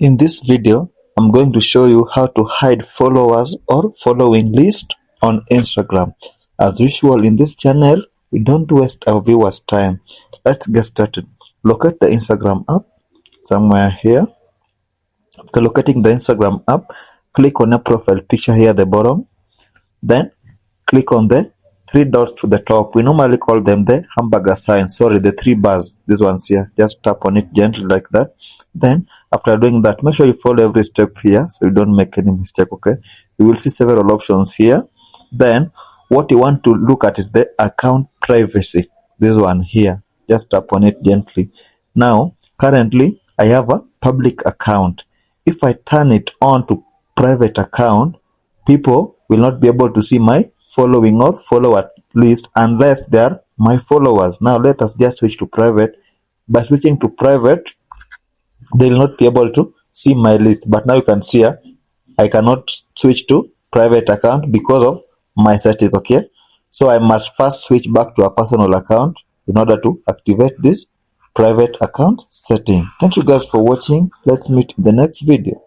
In this video, I'm going to show you how to hide followers or following list on Instagram. As usual in this channel, we don't waste our viewers' time. Let's get started. Locate the Instagram app somewhere here. After locating the Instagram app, click on your profile picture here at the bottom. Then click on the three dots to the top. We normally call them the hamburger sign. Sorry, the three bars. These ones here. Just tap on it gently like that. Then after doing that, make sure you follow every step here so you don't make any mistake. Okay, you will see several options here. Then what you want to look at is the account privacy. This one here. Just tap on it gently. Now currently I have a public account. If I turn it on to private account, people will not be able to see my following or follower list unless they are my followers. Now let us just switch to private. By switching to private, they will not be able to see my list. But now you can see here, I cannot switch to private account because of my settings. Okay, so I must first switch back to a personal account in order to activate this private account setting. Thank you guys for watching. Let's meet in the next video.